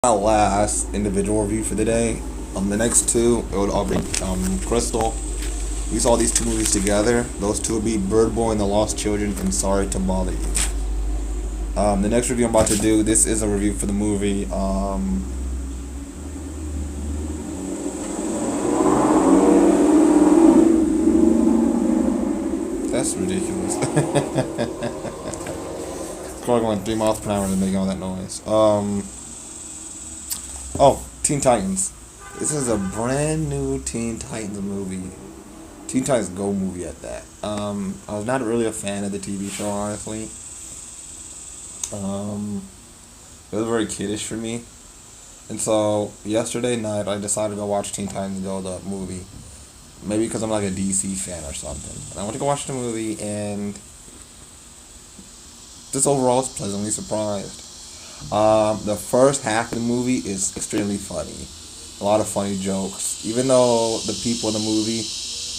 My last individual review for the day. The next two, it would all be Crystal. We saw these two movies together. Those two would be Bird Boy and the Lost Children and Sorry to Bother You. The next review I'm about to do, this is a review for the movie. That's ridiculous. It's probably going 3 miles per hour and making all that noise. Oh, Teen Titans. This is a brand new Teen Titans movie. Teen Titans Go movie at that. I was not really a fan of the TV show, honestly. It was very kiddish for me. And so, yesterday night, I decided to go watch Teen Titans Go, the movie. Maybe because I'm like a DC fan or something. And I went to go watch the movie, and just overall, I was pleasantly surprised. The first half of the movie is extremely funny. A lot of funny jokes. Even though the people in the movie,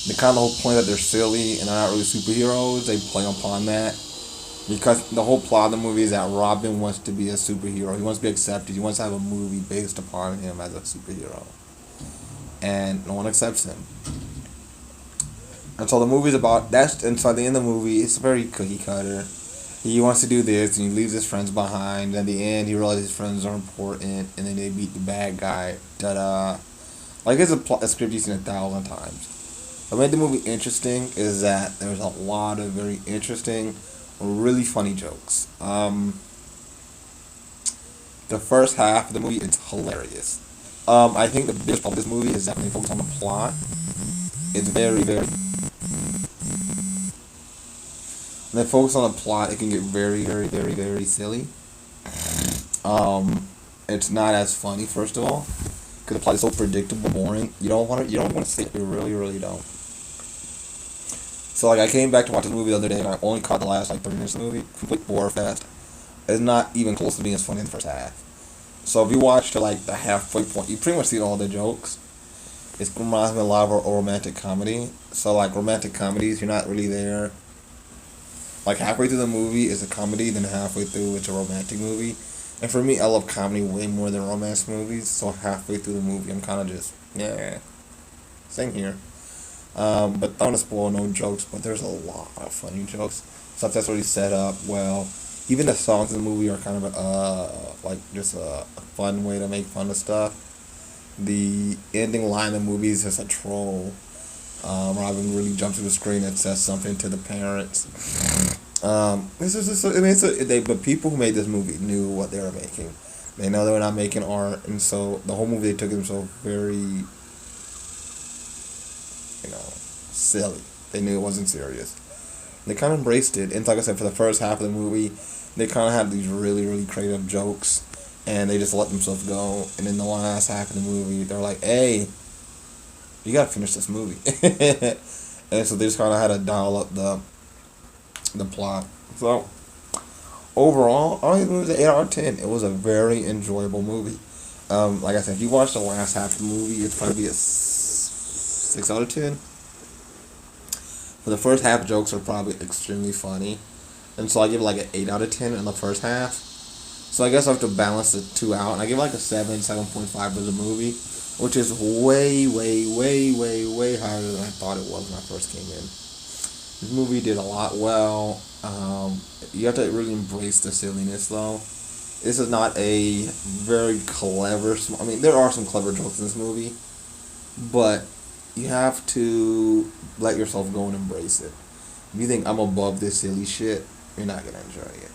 the kind of whole point that they're silly and they're not really superheroes, they play upon that. Because the whole plot of the movie is that Robin wants to be a superhero. He wants to be accepted. He wants to have a movie based upon him as a superhero. And no one accepts him. And so the movie's about that's and so at the end of the movie it's very cookie cutter. He wants to do this and he leaves his friends behind. At the end he realizes his friends are important and then they beat the bad guy. Ta-da. Like it's a script you've seen 1,000 times. What made the movie interesting is that there's a lot of very interesting, really funny jokes. The first half of the movie is hilarious. I think the biggest problem with this movie is that when they focus on the plot, it's very when they focus on the plot, it can get very silly. It's not as funny, first of all, because the plot is so predictable, boring. You don't want to see it. You really don't. So like I came back to watch this movie the other day, and I only caught the last like 30 minutes of the movie. Complete bore fest. It's not even close to being as funny in the first half. So if you watch to like the halfway point, you pretty much see all the jokes. It reminds me a lot of a romantic comedy. So like romantic comedies, you're not really there. Like halfway through the movie is a comedy, then halfway through it's a romantic movie. And for me, I love comedy way more than romance movies. So halfway through the movie, I'm kind of just same here. But I don't want to spoil no jokes, but there's a lot of funny jokes. Stuff that's already set up well. Even the songs in the movie are kind of like just a fun way to make fun of stuff. The ending line of the movie is just a troll. Robin really jumps to the screen and says something to the parents. This is just, I mean, but people who made this movie knew what they were making. They know they were not making art, and so the whole movie they took themselves very, silly. They knew it wasn't serious. They kind of embraced it, and like I said, for the first half of the movie, they kind of had these really creative jokes, and they just let themselves go. And in the last half of the movie, they're like, "Hey, you gotta finish this movie." And so they just kind of had to dial up the plot. So overall, I think it was an 8 out of 10. It was a very enjoyable movie. Like I said, if you watch the last half of the movie, it's probably a 6 out of 10. For the first half, jokes are probably extremely funny, and so I give it like an 8 out of 10 in the first half. So I guess I have to balance the two out, and I give it like a 7.5 as a movie, which is way higher than I thought it was when I first came in. This movie did a lot well. You have to really embrace the silliness, though. This is not a very clever. I mean, there are some clever jokes in this movie, but you have to let yourself go and embrace it. If you think I'm above this silly shit, you're not gonna enjoy it.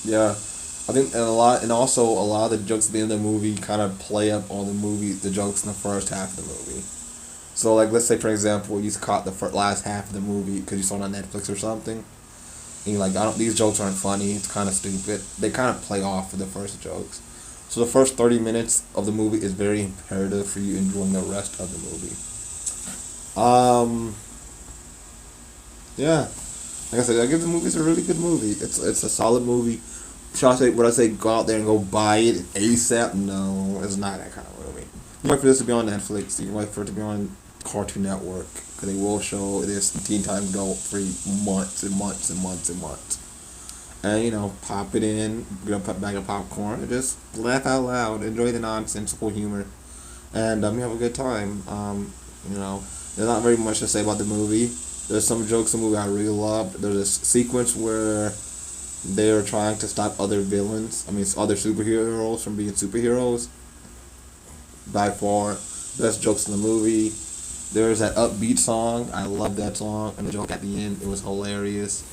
Yeah, I think and also a lot of the jokes at the end of the movie kind of play up on the jokes in the first half of the movie. So like, let's say for example, you caught the last half of the movie because you saw it on Netflix or something, and you're like, these jokes aren't funny. It's kind of stupid. They kind of play off of the first jokes. So the first 30 minutes of the movie is very imperative for you enjoying the rest of the movie. Yeah. Like I said, I give the movie a really good movie. It's a solid movie. Would I say go out there and go buy it ASAP? No, it's not that kind of movie. You can wait for this to be on Netflix. You can wait for it to be on Cartoon Network, because they will show this Teen Titans Go for months and months. and pop it in, get a bag of popcorn, and just laugh out loud, enjoy the nonsensical humor, and you have a good time. There's not very much to say about the movie. There's some jokes in the movie I really loved. There's a sequence where they're trying to stop other villains. I mean, other superheroes from being superheroes. By far, best jokes in the movie. There's that upbeat song. I love that song, and the joke at the end. It was hilarious.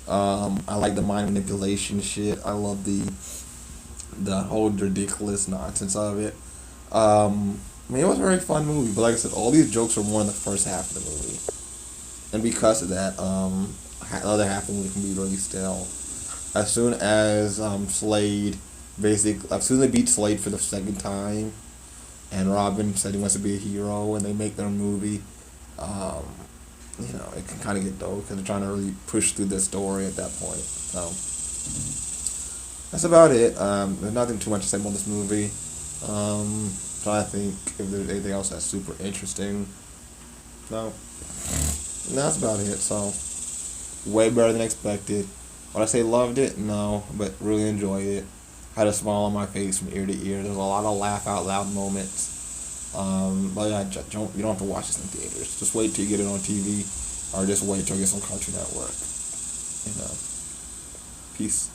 I like the mind manipulation shit. I love the whole ridiculous nonsense of it. I mean, it was a very fun movie, but like I said, all these jokes were more in the first half of the movie, and because of that, the other half of the movie can be really stale. As soon as Slade, as soon as they beat Slade for the second time, and Robin said he wants to be a hero, and they make their movie, um, it can kind of get dull because they're trying to really push through the story at that point. So that's about it. There's nothing too much to say about this movie. Trying to think if there's anything else that's super interesting. No. And that's about it. So way better than expected. Would I say loved it? No, but really enjoyed it. Had a smile on my face from ear to ear. There's a lot of laugh out loud moments. But yeah, you don't have to watch this in theaters. Just wait till you get it on TV, or just wait till you get some Cartoon Network. Peace.